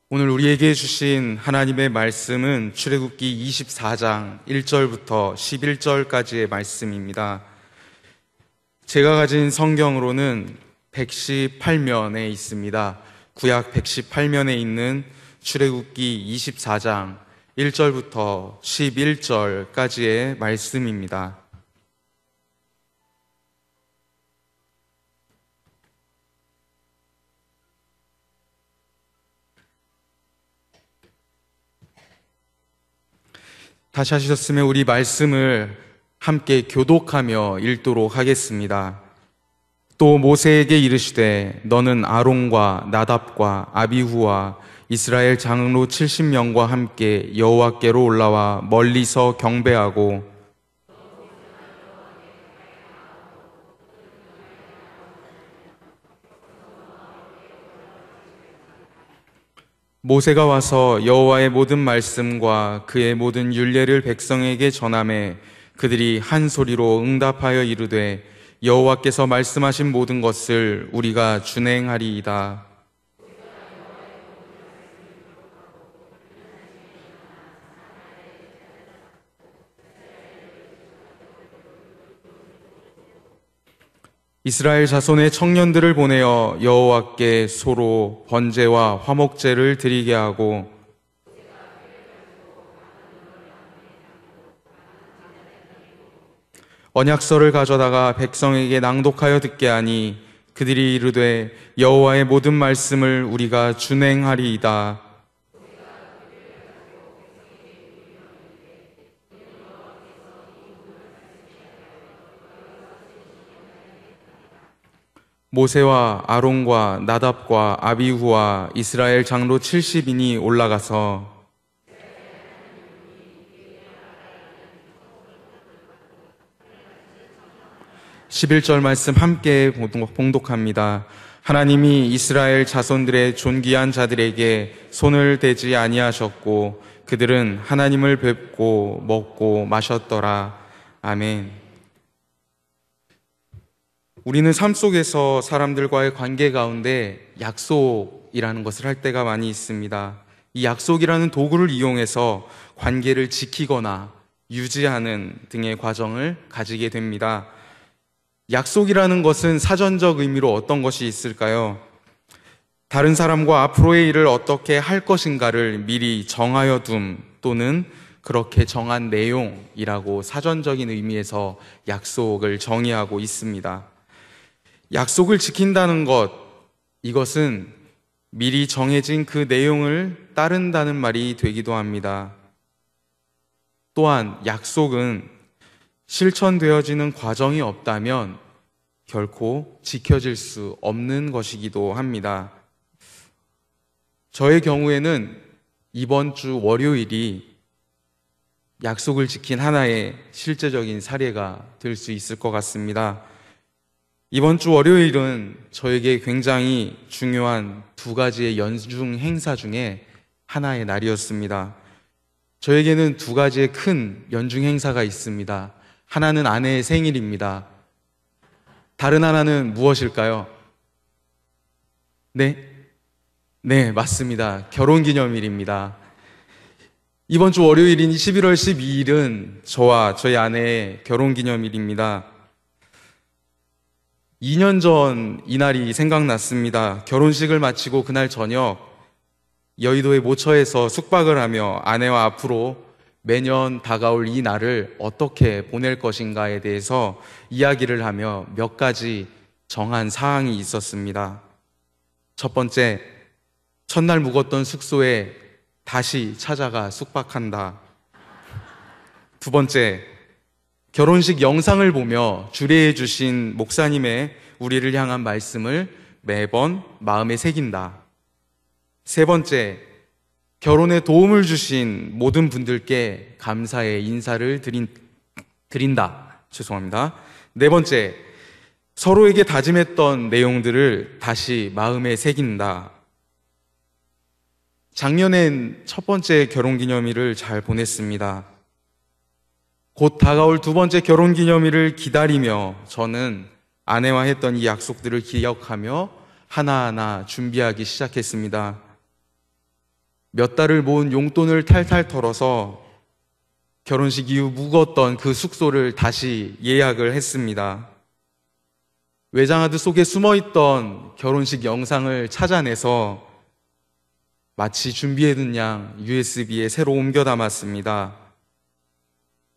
오늘 우리에게 주신 하나님의 말씀은 출애굽기 24장 1절부터 11절까지의 말씀입니다. 제가 가진 성경으로는 118면에 있습니다. 구약 118면에 있는 출애굽기 24장 1절부터 11절까지의 말씀입니다. 다시 하셨으면 우리 말씀을 함께 교독하며 읽도록 하겠습니다. 또 모세에게 이르시되 너는 아론과 나답과 아비후와 이스라엘 장로 70명과 함께 여호와께로 올라와 멀리서 경배하고 모세가 와서 여호와의 모든 말씀과 그의 모든 율례를 백성에게 전하매 그들이 한 소리로 응답하여 이르되 여호와께서 말씀하신 모든 것을 우리가 준행하리이다. 이스라엘 자손의 청년들을 보내어 여호와께 소로 번제와 화목제를 드리게 하고 언약서를 가져다가 백성에게 낭독하여 듣게 하니 그들이 이르되 여호와의 모든 말씀을 우리가 준행하리이다. 모세와 아론과 나답과 아비후와 이스라엘 장로 70인이 올라가서 11절 말씀 함께 봉독합니다. 하나님이 이스라엘 자손들의 존귀한 자들에게 손을 대지 아니하셨고 그들은 하나님을 뵙고 먹고 마셨더라. 아멘. 우리는 삶 속에서 사람들과의 관계 가운데 약속이라는 것을 할 때가 많이 있습니다. 이 약속이라는 도구를 이용해서 관계를 지키거나 유지하는 등의 과정을 가지게 됩니다. 약속이라는 것은 사전적 의미로 어떤 것이 있을까요? 다른 사람과 앞으로의 일을 어떻게 할 것인가를 미리 정하여 둠 또는 그렇게 정한 내용이라고 사전적인 의미에서 약속을 정의하고 있습니다. 약속을 지킨다는 것, 이것은 미리 정해진 그 내용을 따른다는 말이 되기도 합니다. 또한 약속은 실천되어지는 과정이 없다면 결코 지켜질 수 없는 것이기도 합니다. 저의 경우에는 이번 주 월요일이 약속을 지킨 하나의 실제적인 사례가 될 수 있을 것 같습니다. 이번 주 월요일은 저에게 굉장히 중요한 두 가지의 연중 행사 중에 하나의 날이었습니다. 저에게는 두 가지의 큰 연중 행사가 있습니다. 하나는 아내의 생일입니다. 다른 하나는 무엇일까요? 네, 맞습니다. 결혼기념일입니다. 이번 주 월요일인 11월 12일은 저와 저희 아내의 결혼기념일입니다. 2년 전 이날이 생각났습니다. 결혼식을 마치고 그날 저녁 여의도의 모처에서 숙박을 하며 아내와 앞으로 매년 다가올 이 날을 어떻게 보낼 것인가에 대해서 이야기를 하며 몇 가지 정한 사항이 있었습니다. 첫 번째, 첫날 묵었던 숙소에 다시 찾아가 숙박한다. 두 번째, 결혼식 영상을 보며 주례해 주신 목사님의 우리를 향한 말씀을 매번 마음에 새긴다. 세 번째, 결혼에 도움을 주신 모든 분들께 감사의 인사를 드린다. 죄송합니다. 네 번째, 서로에게 다짐했던 내용들을 다시 마음에 새긴다. 작년엔 첫 번째 결혼기념일을 잘 보냈습니다. 곧 다가올 두 번째 결혼기념일을 기다리며 저는 아내와 했던 이 약속들을 기억하며 하나하나 준비하기 시작했습니다. 몇 달을 모은 용돈을 탈탈 털어서 결혼식 이후 묵었던 그 숙소를 다시 예약을 했습니다. 외장하드 속에 숨어있던 결혼식 영상을 찾아내서 마치 준비해둔 양 USB에 새로 옮겨 담았습니다.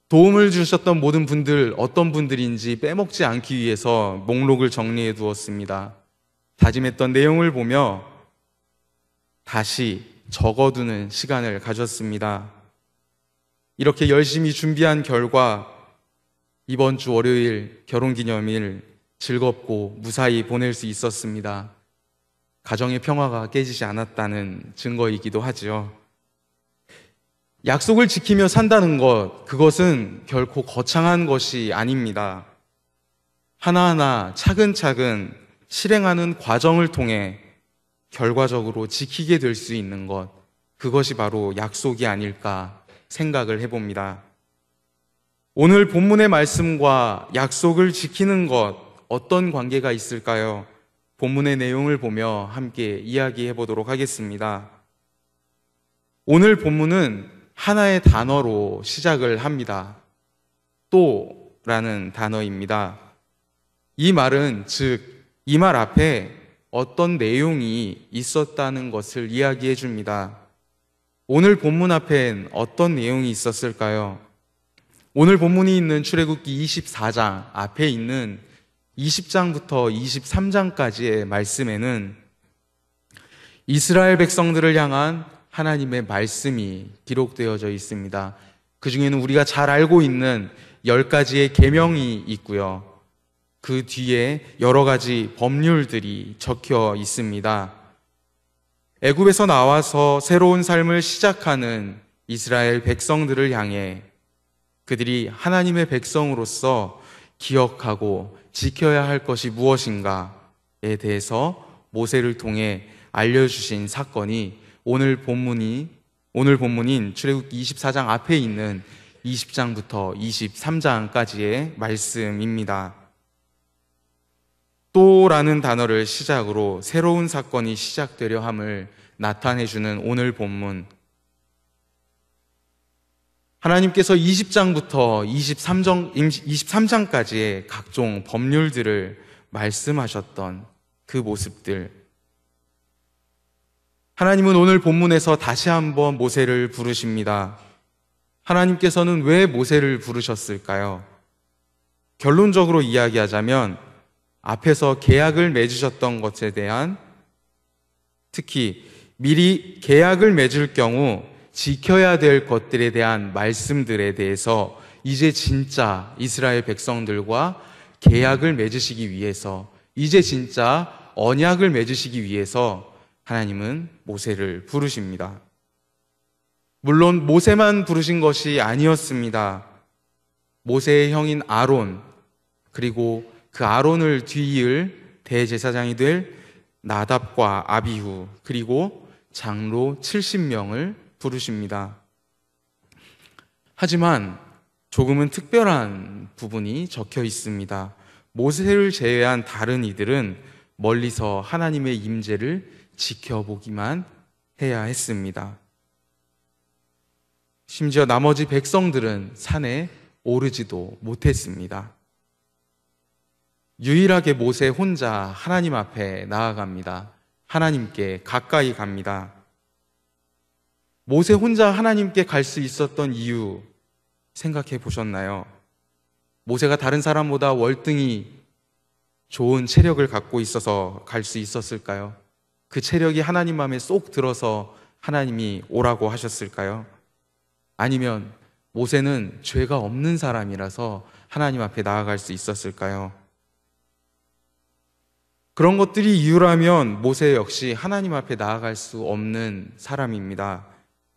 도움을 주셨던 모든 분들, 어떤 분들인지 빼먹지 않기 위해서 목록을 정리해 두었습니다. 다짐했던 내용을 보며 다시 적어두는 시간을 가졌습니다. 이렇게 열심히 준비한 결과 이번 주 월요일 결혼기념일 즐겁고 무사히 보낼 수 있었습니다. 가정의 평화가 깨지지 않았다는 증거이기도 하지요. 약속을 지키며 산다는 것, 그것은 결코 거창한 것이 아닙니다. 하나하나 차근차근 실행하는 과정을 통해 결과적으로 지키게 될 수 있는 것, 그것이 바로 약속이 아닐까 생각을 해봅니다. 오늘 본문의 말씀과 약속을 지키는 것, 어떤 관계가 있을까요? 본문의 내용을 보며 함께 이야기해 보도록 하겠습니다. 오늘 본문은 하나의 단어로 시작을 합니다. 또라는 단어입니다. 이 말은 즉, 이 말 앞에 어떤 내용이 있었다는 것을 이야기해 줍니다. 오늘 본문 앞엔 어떤 내용이 있었을까요? 오늘 본문이 있는 출애굽기 24장 앞에 있는 20장부터 23장까지의 말씀에는 이스라엘 백성들을 향한 하나님의 말씀이 기록되어져 있습니다. 그 중에는 우리가 잘 알고 있는 10가지의 계명이 있고요. 그 뒤에 여러 가지 법률들이 적혀 있습니다. 애굽에서 나와서 새로운 삶을 시작하는 이스라엘 백성들을 향해 그들이 하나님의 백성으로서 기억하고 지켜야 할 것이 무엇인가에 대해서 모세를 통해 알려주신 사건이 오늘 본문인 출애굽기 24장 앞에 있는 20장부터 23장까지의 말씀입니다. 또라는 단어를 시작으로 새로운 사건이 시작되려 함을 나타내주는 오늘 본문. 하나님께서 20장부터 23장까지의 각종 법률들을 말씀하셨던 그 모습들. 하나님은 오늘 본문에서 다시 한번 모세를 부르십니다. 하나님께서는 왜 모세를 부르셨을까요? 결론적으로 이야기하자면 앞에서 계약을 맺으셨던 것에 대한, 특히 미리 계약을 맺을 경우 지켜야 될 것들에 대한 말씀들에 대해서 이제 진짜 이스라엘 백성들과 계약을 맺으시기 위해서, 이제 진짜 언약을 맺으시기 위해서 하나님은 모세를 부르십니다. 물론 모세만 부르신 것이 아니었습니다. 모세의 형인 아론, 그리고 그 아론을 뒤이을 대제사장이 될 나답과 아비후, 그리고 장로 70명을 부르십니다. 하지만 조금은 특별한 부분이 적혀 있습니다. 모세를 제외한 다른 이들은 멀리서 하나님의 임재를 지켜보기만 해야 했습니다. 심지어 나머지 백성들은 산에 오르지도 못했습니다. 유일하게 모세 혼자 하나님 앞에 나아갑니다. 하나님께 가까이 갑니다. 모세 혼자 하나님께 갈 수 있었던 이유 생각해 보셨나요? 모세가 다른 사람보다 월등히 좋은 체력을 갖고 있어서 갈 수 있었을까요? 그 체력이 하나님 마음에 쏙 들어서 하나님이 오라고 하셨을까요? 아니면 모세는 죄가 없는 사람이라서 하나님 앞에 나아갈 수 있었을까요? 그런 것들이 이유라면 모세 역시 하나님 앞에 나아갈 수 없는 사람입니다.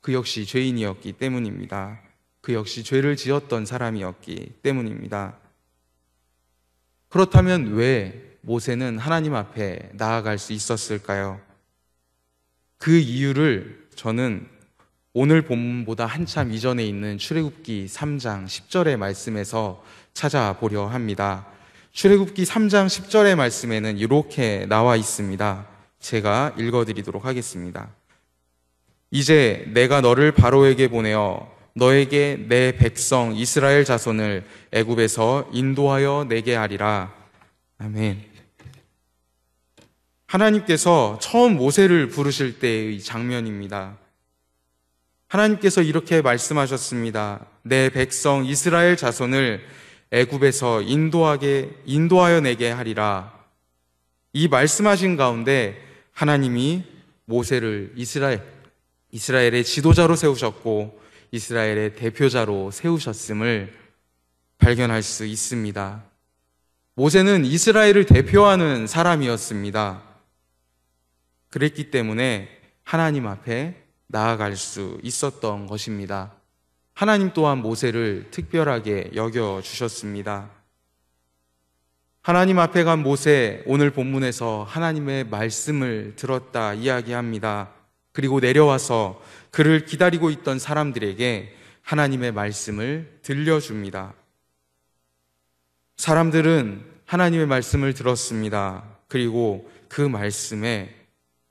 그 역시 죄인이었기 때문입니다. 그 역시 죄를 지었던 사람이었기 때문입니다. 그렇다면 왜 모세는 하나님 앞에 나아갈 수 있었을까요? 그 이유를 저는 오늘 본문보다 한참 이전에 있는 출애굽기 3장 10절의 말씀에서 찾아보려 합니다. 출애굽기 3장 10절의 말씀에는 이렇게 나와 있습니다. 제가 읽어드리도록 하겠습니다. 이제 내가 너를 바로에게 보내어 너에게 내 백성 이스라엘 자손을 애굽에서 인도하여 내게 하리라. 아멘. 하나님께서 처음 모세를 부르실 때의 장면입니다. 하나님께서 이렇게 말씀하셨습니다. 내 백성 이스라엘 자손을 애굽에서 인도하여 내게 하리라. 이 말씀하신 가운데 하나님이 모세를 이스라엘의 지도자로 세우셨고 이스라엘의 대표자로 세우셨음을 발견할 수 있습니다. 모세는 이스라엘을 대표하는 사람이었습니다. 그랬기 때문에 하나님 앞에 나아갈 수 있었던 것입니다. 하나님 또한 모세를 특별하게 여겨주셨습니다. 하나님 앞에 간 모세, 오늘 본문에서 하나님의 말씀을 들었다 이야기합니다. 그리고 내려와서 그를 기다리고 있던 사람들에게 하나님의 말씀을 들려줍니다. 사람들은 하나님의 말씀을 들었습니다. 그리고 그 말씀에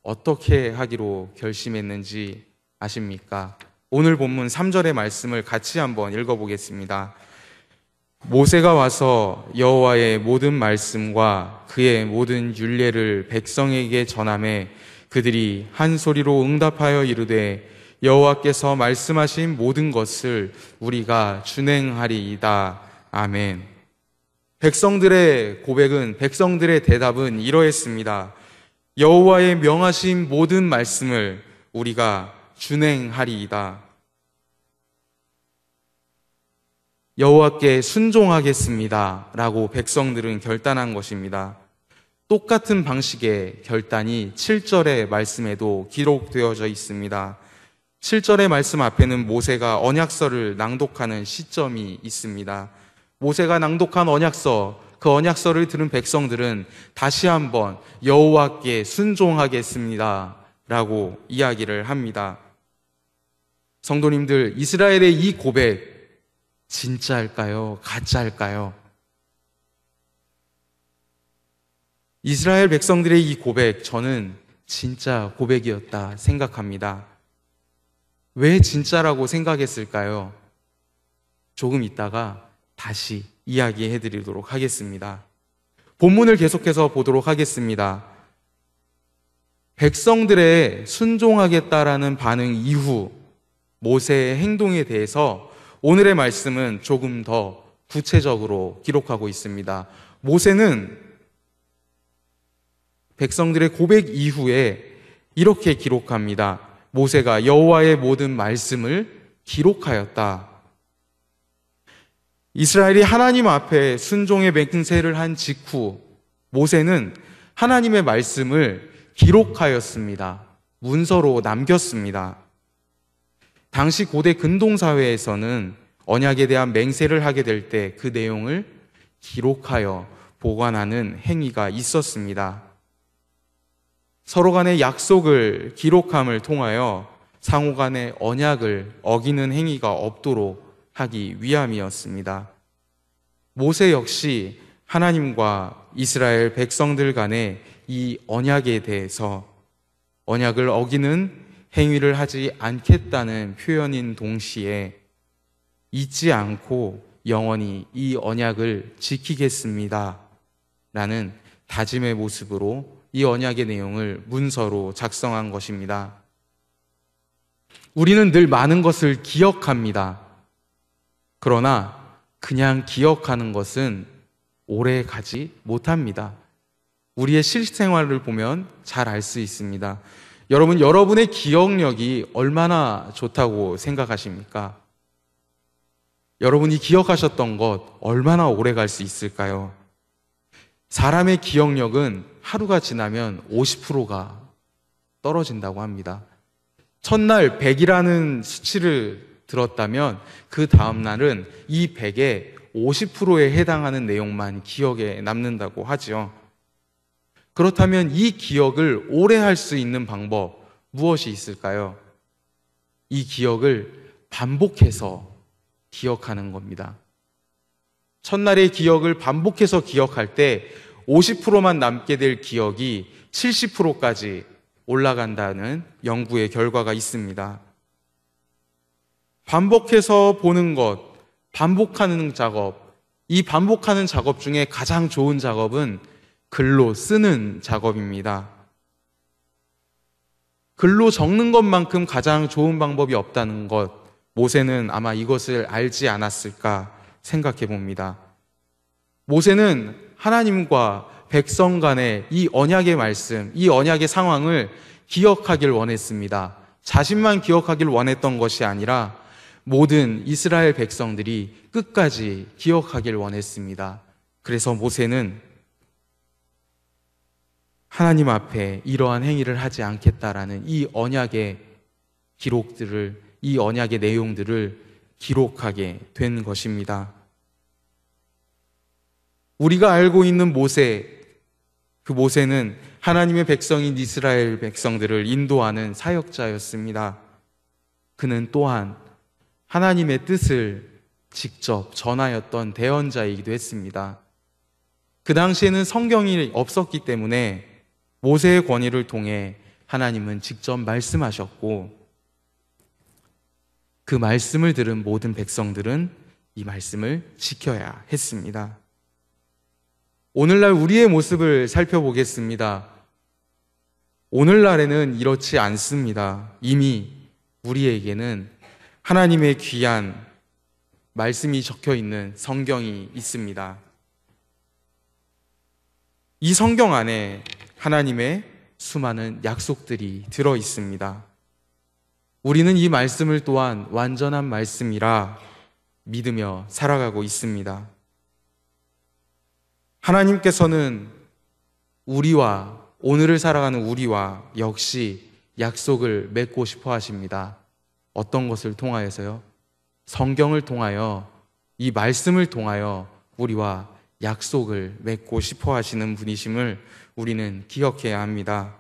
어떻게 하기로 결심했는지 아십니까? 오늘 본문 3절의 말씀을 같이 한번 읽어보겠습니다. 모세가 와서 여호와의 모든 말씀과 그의 모든 율례를 백성에게 전하매 그들이 한 소리로 응답하여 이르되 여호와께서 말씀하신 모든 것을 우리가 준행하리이다. 아멘. 백성들의 고백은, 백성들의 대답은 이러했습니다. 여호와의 명하신 모든 말씀을 우리가 준행하리이다. 여호와께 순종하겠습니다 라고 백성들은 결단한 것입니다. 똑같은 방식의 결단이 7절의 말씀에도 기록되어져 있습니다. 7절의 말씀 앞에는 모세가 언약서를 낭독하는 시점이 있습니다. 모세가 낭독한 언약서, 그 언약서를 들은 백성들은 다시 한번 여호와께 순종하겠습니다 라고 이야기를 합니다. 성도님들, 이스라엘의 이 고백 진짜일까요? 가짜일까요? 이스라엘 백성들의 이 고백, 저는 진짜 고백이었다 생각합니다. 왜 진짜라고 생각했을까요? 조금 있다가 다시 이야기해 드리도록 하겠습니다. 본문을 계속해서 보도록 하겠습니다. 백성들의 순종하겠다라는 반응 이후 모세의 행동에 대해서 오늘의 말씀은 조금 더 구체적으로 기록하고 있습니다. 모세는 백성들의 고백 이후에 이렇게 기록합니다. 모세가 여호와의 모든 말씀을 기록하였다. 이스라엘이 하나님 앞에 순종의 맹세를 한 직후 모세는 하나님의 말씀을 기록하였습니다. 문서로 남겼습니다. 당시 고대 근동사회에서는 언약에 대한 맹세를 하게 될 때 그 내용을 기록하여 보관하는 행위가 있었습니다. 서로 간의 약속을 기록함을 통하여 상호 간의 언약을 어기는 행위가 없도록 하기 위함이었습니다. 모세 역시 하나님과 이스라엘 백성들 간의 이 언약에 대해서 언약을 어기는 행위를 하지 않겠다는 표현인 동시에 잊지 않고 영원히 이 언약을 지키겠습니다 라는 다짐의 모습으로 이 언약의 내용을 문서로 작성한 것입니다. 우리는 늘 많은 것을 기억합니다. 그러나 그냥 기억하는 것은 오래 가지 못합니다. 우리의 실생활을 보면 잘 알 수 있습니다. 여러분, 여러분의 기억력이 얼마나 좋다고 생각하십니까? 여러분이 기억하셨던 것 얼마나 오래 갈 수 있을까요? 사람의 기억력은 하루가 지나면 50%가 떨어진다고 합니다. 첫날 100이라는 수치를 들었다면 그 다음날은 이 100의 50%에 해당하는 내용만 기억에 남는다고 하죠. 그렇다면 이 기억을 오래 할 수 있는 방법 무엇이 있을까요? 이 기억을 반복해서 기억하는 겁니다. 첫날의 기억을 반복해서 기억할 때 50%만 남게 될 기억이 70%까지 올라간다는 연구의 결과가 있습니다. 반복해서 보는 것, 반복하는 작업, 이 반복하는 작업 중에 가장 좋은 작업은 글로 쓰는 작업입니다. 글로 적는 것만큼 가장 좋은 방법이 없다는 것, 모세는 아마 이것을 알지 않았을까 생각해 봅니다. 모세는 하나님과 백성 간의 이 언약의 말씀, 이 언약의 상황을 기억하길 원했습니다. 자신만 기억하길 원했던 것이 아니라 모든 이스라엘 백성들이 끝까지 기억하길 원했습니다. 그래서 모세는 하나님 앞에 이러한 행위를 하지 않겠다라는 이 언약의 기록들을, 이 언약의 내용들을 기록하게 된 것입니다. 우리가 알고 있는 모세, 그 모세는 하나님의 백성인 이스라엘 백성들을 인도하는 사역자였습니다. 그는 또한 하나님의 뜻을 직접 전하였던 대언자이기도 했습니다. 그 당시에는 성경이 없었기 때문에 모세의 권위를 통해 하나님은 직접 말씀하셨고, 그 말씀을 들은 모든 백성들은 이 말씀을 지켜야 했습니다. 오늘날 우리의 모습을 살펴보겠습니다. 오늘날에는 이렇지 않습니다. 이미 우리에게는 하나님의 귀한 말씀이 적혀 있는 성경이 있습니다. 이 성경 안에 하나님의 수많은 약속들이 들어 있습니다. 우리는 이 말씀을 또한 완전한 말씀이라 믿으며 살아가고 있습니다. 하나님께서는 우리와, 오늘을 살아가는 우리와 역시 약속을 맺고 싶어 하십니다. 어떤 것을 통하여서요? 성경을 통하여, 이 말씀을 통하여 우리와 약속을 맺고 싶어 하시는 분이심을 우리는 기억해야 합니다.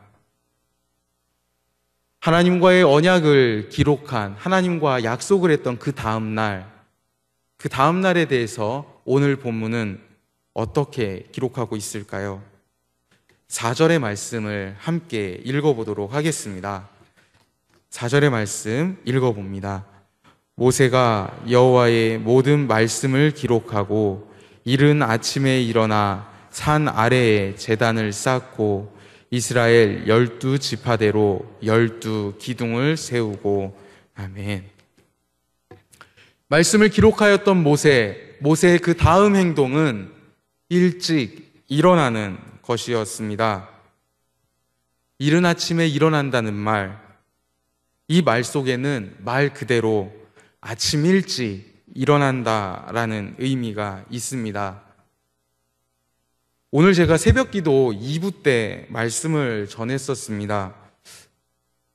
하나님과의 언약을 기록한, 하나님과 약속을 했던 그 다음날에 대해서 오늘 본문은 어떻게 기록하고 있을까요? 4절의 말씀을 함께 읽어보도록 하겠습니다. 4절의 말씀 읽어봅니다. 모세가 여호와의 모든 말씀을 기록하고 이른 아침에 일어나 산 아래에 제단을 쌓고 이스라엘 12지파대로 12기둥을 세우고. 아멘. 말씀을 기록하였던 모세의 그 다음 행동은 일찍 일어나는 것이었습니다. 이른 아침에 일어난다는 말, 이 말 속에는 말 그대로 아침 일찍 일어난다라는 의미가 있습니다. 오늘 제가 새벽기도 2부 때 말씀을 전했었습니다.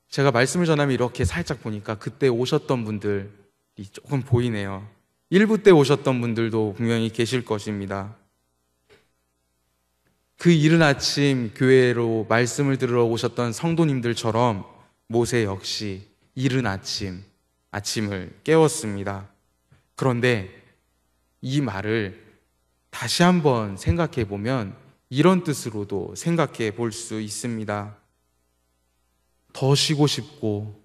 제가 말씀을 전하면 이렇게 살짝 보니까 그때 오셨던 분들이 조금 보이네요. 1부 때 오셨던 분들도 분명히 계실 것입니다. 그 이른 아침 교회로 말씀을 들으러 오셨던 성도님들처럼 모세 역시 이른 아침을 깨웠습니다. 그런데 이 말을 다시 한번 생각해 보면 이런 뜻으로도 생각해 볼 수 있습니다. 더 쉬고 싶고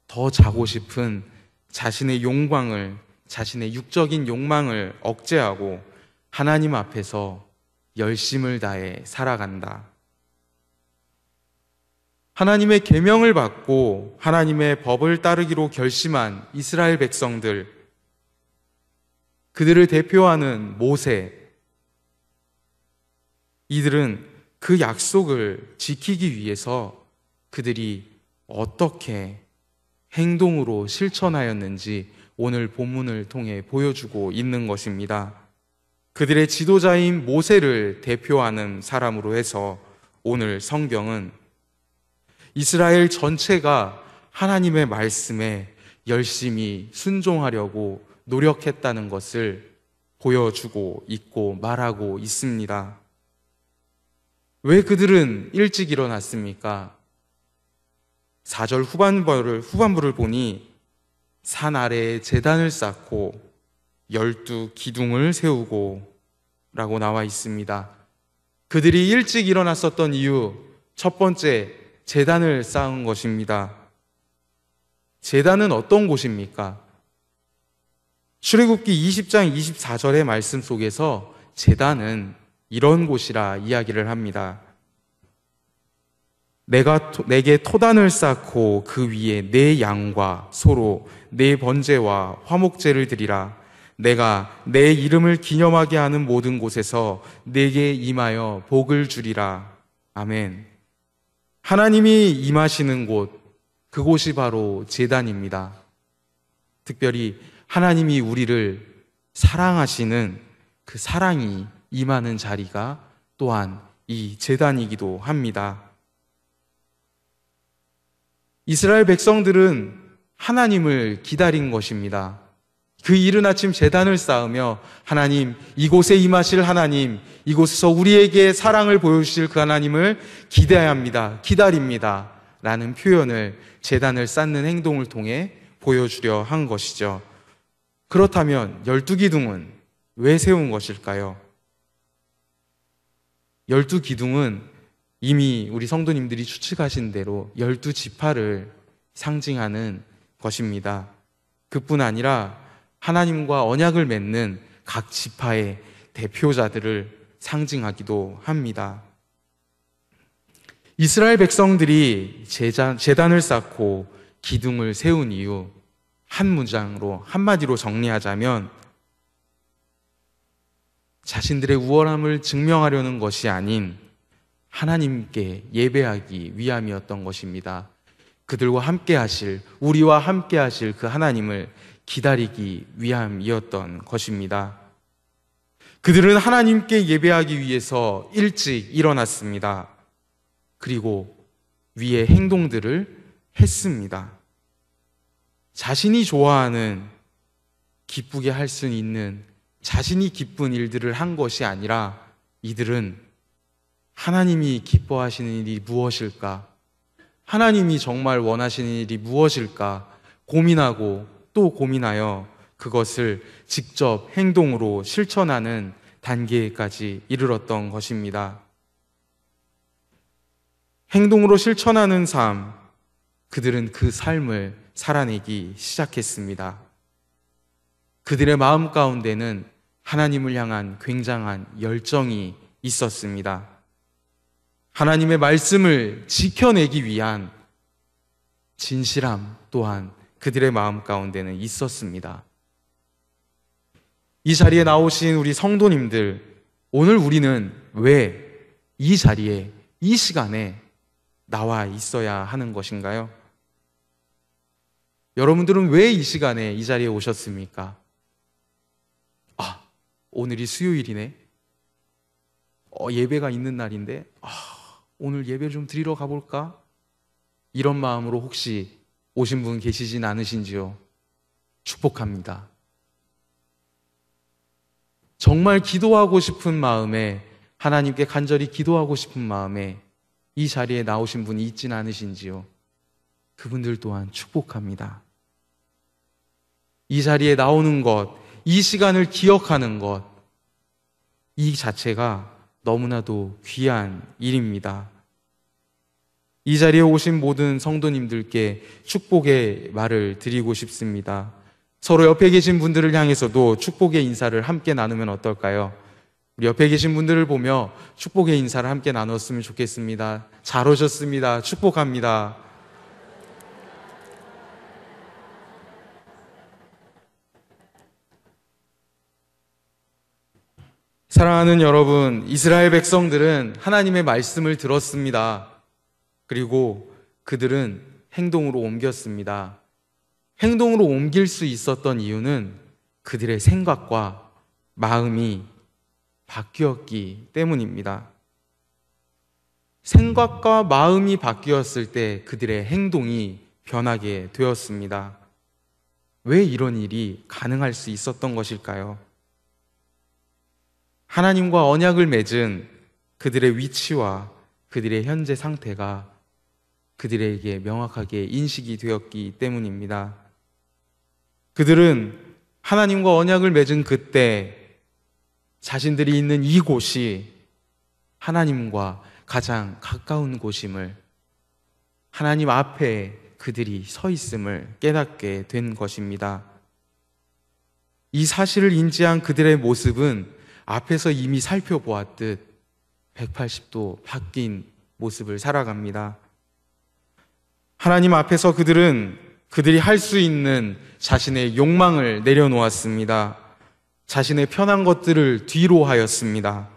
더 자고 싶은 자신의 욕망을, 자신의 육적인 욕망을 억제하고 하나님 앞에서 열심을 다해 살아간다. 하나님의 계명을 받고 하나님의 법을 따르기로 결심한 이스라엘 백성들, 그들을 대표하는 모세, 이들은 그 약속을 지키기 위해서 그들이 어떻게 행동으로 실천하였는지 오늘 본문을 통해 보여주고 있는 것입니다. 그들의 지도자인 모세를 대표하는 사람으로 해서 오늘 성경은 이스라엘 전체가 하나님의 말씀에 열심히 순종하려고 노력했다는 것을 보여주고 있고 말하고 있습니다. 왜 그들은 일찍 일어났습니까? 4절 후반부를 보니 산 아래에 제단을 쌓고 12기둥을 세우고 라고 나와 있습니다. 그들이 일찍 일어났었던 이유, 첫 번째, 제단을 쌓은 것입니다. 제단은 어떤 곳입니까? 출애굽기 20장 24절의 말씀 속에서 제단은 이런 곳이라 이야기를 합니다. 내가 내게 토단을 쌓고 그 위에 내 양과 소로 내 번제와 화목제를 드리라. 내가 내 이름을 기념하게 하는 모든 곳에서 내게 임하여 복을 주리라. 아멘. 하나님이 임하시는 곳, 그곳이 바로 제단입니다. 특별히 하나님이 우리를 사랑하시는 그 사랑이 임하는 자리가 또한 이 제단이기도 합니다. 이스라엘 백성들은 하나님을 기다린 것입니다. 그 이른 아침 제단을 쌓으며 하나님, 이곳에 임하실 하나님, 이곳에서 우리에게 사랑을 보여주실 그 하나님을 기대합니다. 기다립니다. 라는 표현을 제단을 쌓는 행동을 통해 보여주려 한 것이죠. 그렇다면 12기둥은 왜 세운 것일까요? 12기둥은 이미 우리 성도님들이 추측하신 대로 12지파를 상징하는 것입니다. 그뿐 아니라 하나님과 언약을 맺는 각 지파의 대표자들을 상징하기도 합니다. 이스라엘 백성들이 제단을 쌓고 기둥을 세운 이유, 한 문장으로, 한마디로 정리하자면 자신들의 우월함을 증명하려는 것이 아닌 하나님께 예배하기 위함이었던 것입니다. 그들과 함께 하실, 우리와 함께 하실 그 하나님을 기다리기 위함이었던 것입니다. 그들은 하나님께 예배하기 위해서 일찍 일어났습니다. 그리고 위의 행동들을 했습니다. 자신이 좋아하는, 기쁘게 할 수 있는, 자신이 기쁜 일들을 한 것이 아니라 이들은 하나님이 기뻐하시는 일이 무엇일까? 하나님이 정말 원하시는 일이 무엇일까? 고민하고 또 고민하여 그것을 직접 행동으로 실천하는 단계까지 이르렀던 것입니다. 행동으로 실천하는 삶, 그들은 그 삶을 살아내기 시작했습니다. 그들의 마음 가운데는 하나님을 향한 굉장한 열정이 있었습니다. 하나님의 말씀을 지켜내기 위한 진실함 또한 그들의 마음 가운데는 있었습니다. 이 자리에 나오신 우리 성도님들, 오늘 우리는 왜 이 자리에, 이 시간에 나와 있어야 하는 것인가요? 여러분들은 왜 이 시간에 이 자리에 오셨습니까? 아, 오늘이 수요일이네. 예배가 있는 날인데 오늘 예배 좀 드리러 가볼까? 이런 마음으로 혹시 오신 분 계시진 않으신지요? 축복합니다. 정말 기도하고 싶은 마음에, 하나님께 간절히 기도하고 싶은 마음에 이 자리에 나오신 분이 있진 않으신지요? 그분들 또한 축복합니다. 이 자리에 나오는 것, 이 시간을 기억하는 것, 이 자체가 너무나도 귀한 일입니다. 이 자리에 오신 모든 성도님들께 축복의 말을 드리고 싶습니다. 서로 옆에 계신 분들을 향해서도 축복의 인사를 함께 나누면 어떨까요? 우리 옆에 계신 분들을 보며 축복의 인사를 함께 나눴으면 좋겠습니다. 잘 오셨습니다. 축복합니다. 사랑하는 여러분, 이스라엘 백성들은 하나님의 말씀을 들었습니다. 그리고 그들은 행동으로 옮겼습니다. 행동으로 옮길 수 있었던 이유는 그들의 생각과 마음이 바뀌었기 때문입니다. 생각과 마음이 바뀌었을 때 그들의 행동이 변하게 되었습니다. 왜 이런 일이 가능할 수 있었던 것일까요? 하나님과 언약을 맺은 그들의 위치와 그들의 현재 상태가 그들에게 명확하게 인식이 되었기 때문입니다. 그들은 하나님과 언약을 맺은 그때 자신들이 있는 이곳이 하나님과 가장 가까운 곳임을, 하나님 앞에 그들이 서 있음을 깨닫게 된 것입니다. 이 사실을 인지한 그들의 모습은 앞에서 이미 살펴보았듯 180도 바뀐 모습을 살아갑니다. 하나님 앞에서 그들이 할 수 있는 자신의 욕망을 내려놓았습니다. 자신의 편한 것들을 뒤로 하였습니다.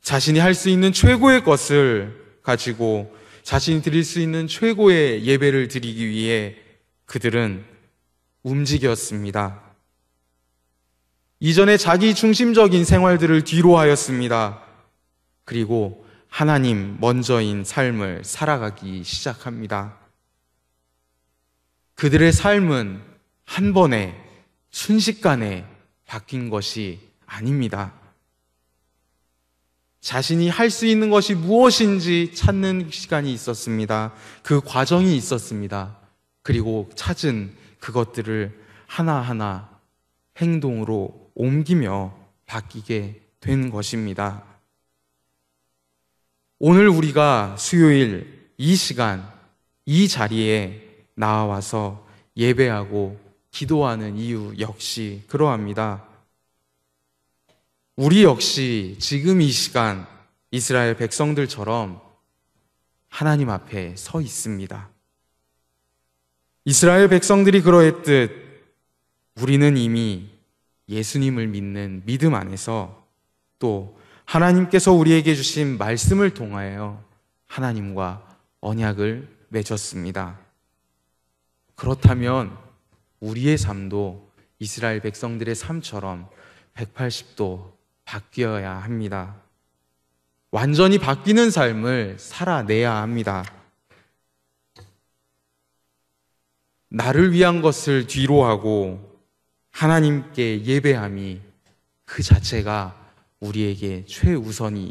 자신이 할 수 있는 최고의 것을 가지고 자신이 드릴 수 있는 최고의 예배를 드리기 위해 그들은 움직였습니다. 이전에 자기 중심적인 생활들을 뒤로 하였습니다. 그리고 하나님 먼저인 삶을 살아가기 시작합니다. 그들의 삶은 한 번에 순식간에 바뀐 것이 아닙니다. 자신이 할 수 있는 것이 무엇인지 찾는 시간이 있었습니다. 그 과정이 있었습니다. 그리고 찾은 그것들을 하나하나 행동으로 옮기며 바뀌게 된 것입니다. 오늘 우리가 수요일 이 시간, 이 자리에 나와서 예배하고 기도하는 이유 역시 그러합니다. 우리 역시 지금 이 시간 이스라엘 백성들처럼 하나님 앞에 서 있습니다. 이스라엘 백성들이 그러했듯 우리는 이미 예수님을 믿는 믿음 안에서 또 하나님께서 우리에게 주신 말씀을 통하여 하나님과 언약을 맺었습니다. 그렇다면 우리의 삶도 이스라엘 백성들의 삶처럼 180도 바뀌어야 합니다. 완전히 바뀌는 삶을 살아내야 합니다. 나를 위한 것을 뒤로 하고 하나님께 예배함이 그 자체가 우리에게 최우선이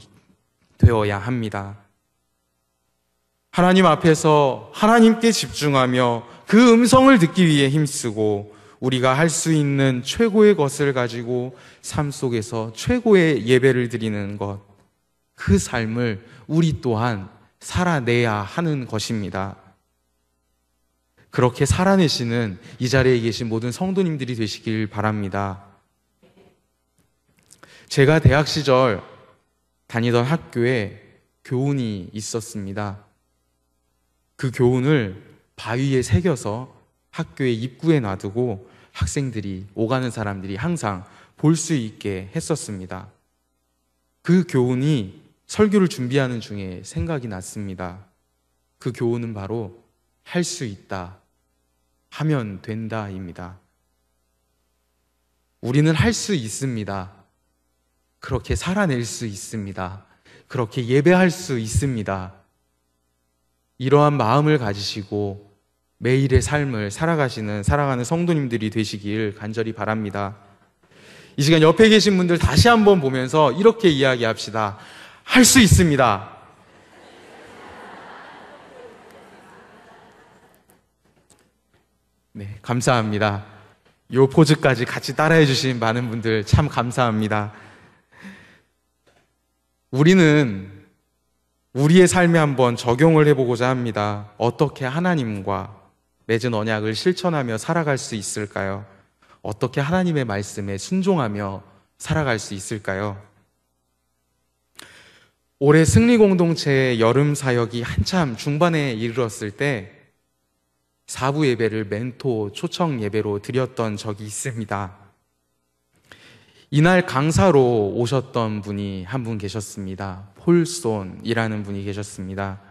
되어야 합니다. 하나님 앞에서 하나님께 집중하며 그 음성을 듣기 위해 힘쓰고 우리가 할 수 있는 최고의 것을 가지고 삶 속에서 최고의 예배를 드리는 것, 그 삶을 우리 또한 살아내야 하는 것입니다. 그렇게 살아내시는 이 자리에 계신 모든 성도님들이 되시길 바랍니다. 제가 대학 시절 다니던 학교에 교훈이 있었습니다. 그 교훈을 바위에 새겨서 학교의 입구에 놔두고 학생들이, 오가는 사람들이 항상 볼 수 있게 했었습니다. 그 교훈이 설교를 준비하는 중에 생각이 났습니다. 그 교훈은 바로 할 수 있다, 하면 된다입니다. 우리는 할 수 있습니다. 그렇게 살아낼 수 있습니다. 그렇게 예배할 수 있습니다. 이러한 마음을 가지시고 매일의 삶을 살아가는 성도님들이 되시길 간절히 바랍니다. 이 시간 옆에 계신 분들 다시 한번 보면서 이렇게 이야기합시다. 할 수 있습니다. 네, 감사합니다. 요 포즈까지 같이 따라해 주신 많은 분들 참 감사합니다. 우리는 우리의 삶에 한번 적용을 해보고자 합니다. 어떻게 하나님과 맺은 언약을 실천하며 살아갈 수 있을까요? 어떻게 하나님의 말씀에 순종하며 살아갈 수 있을까요? 올해 승리공동체의 여름 사역이 한참 중반에 이르렀을 때 4부 예배를 멘토 초청 예배로 드렸던 적이 있습니다. 이날 강사로 오셨던 분이 한 분 계셨습니다. 폴손이라는 분이 계셨습니다.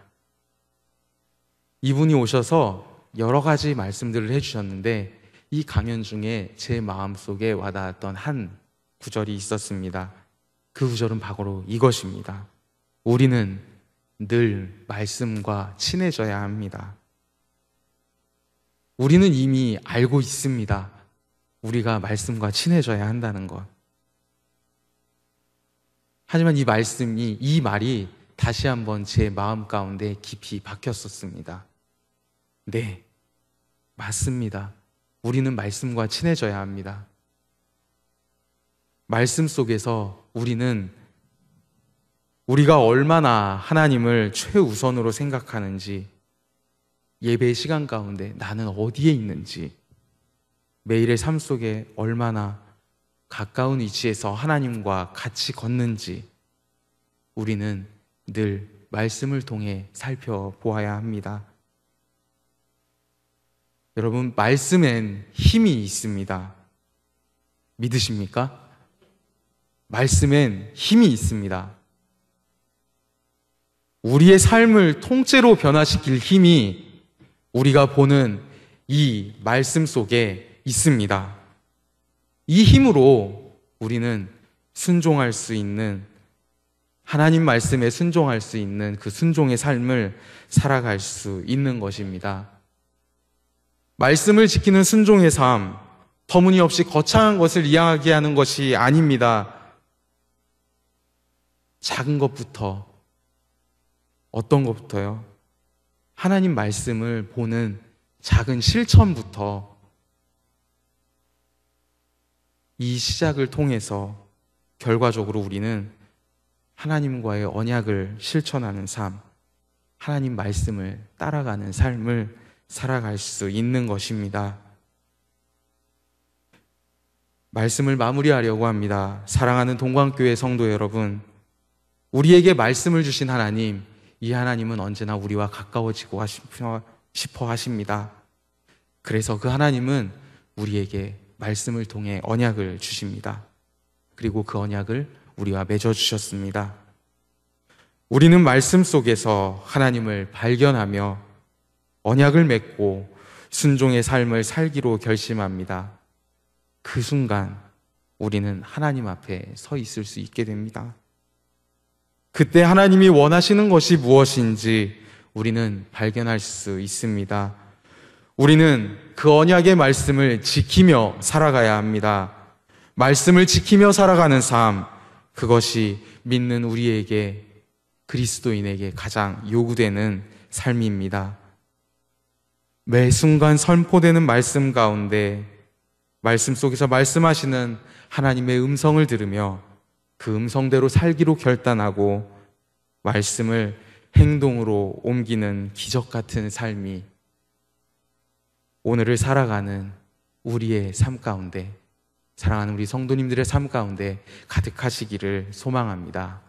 이분이 오셔서 여러 가지 말씀들을 해주셨는데 이 강연 중에 제 마음속에 와닿았던 한 구절이 있었습니다. 그 구절은 바로 이것입니다. 우리는 늘 말씀과 친해져야 합니다. 우리는 이미 알고 있습니다. 우리가 말씀과 친해져야 한다는 것. 하지만 이 말이 다시 한번 제 마음 가운데 깊이 박혔었습니다. 네, 맞습니다. 우리는 말씀과 친해져야 합니다. 말씀 속에서 우리가 얼마나 하나님을 최우선으로 생각하는지, 예배 시간 가운데 나는 어디에 있는지, 매일의 삶 속에 얼마나 가까운 위치에서 하나님과 같이 걷는지 우리는 늘 말씀을 통해 살펴보아야 합니다. 여러분, 말씀엔 힘이 있습니다. 믿으십니까? 말씀엔 힘이 있습니다. 우리의 삶을 통째로 변화시킬 힘이 우리가 보는 이 말씀 속에 있습니다. 이 힘으로 우리는 순종할 수 있는, 하나님 말씀에 순종할 수 있는 그 순종의 삶을 살아갈 수 있는 것입니다. 말씀을 지키는 순종의 삶, 터무니없이 거창한 것을 이야기하는 것이 아닙니다. 작은 것부터, 어떤 것부터요? 하나님 말씀을 보는 작은 실천부터 이 시작을 통해서 결과적으로 우리는 하나님과의 언약을 실천하는 삶, 하나님 말씀을 따라가는 삶을 살아갈 수 있는 것입니다. 말씀을 마무리하려고 합니다. 사랑하는 동광교회 성도 여러분, 우리에게 말씀을 주신 하나님, 이 하나님은 언제나 우리와 가까워지고 싶어 하십니다. 그래서 그 하나님은 우리에게 말씀을 통해 언약을 주십니다. 그리고 그 언약을 우리와 맺어주셨습니다. 우리는 말씀 속에서 하나님을 발견하며 언약을 맺고 순종의 삶을 살기로 결심합니다. 그 순간 우리는 하나님 앞에 서 있을 수 있게 됩니다. 그때 하나님이 원하시는 것이 무엇인지 우리는 발견할 수 있습니다. 우리는 그 언약의 말씀을 지키며 살아가야 합니다. 말씀을 지키며 살아가는 삶, 그것이 믿는 우리에게, 그리스도인에게 가장 요구되는 삶입니다. 매 순간 선포되는 말씀 가운데 말씀 속에서 말씀하시는 하나님의 음성을 들으며 그 음성대로 살기로 결단하고 말씀을 행동으로 옮기는 기적 같은 삶이 오늘을 살아가는 우리의 삶 가운데, 사랑하는 우리 성도님들의 삶 가운데 가득하시기를 소망합니다.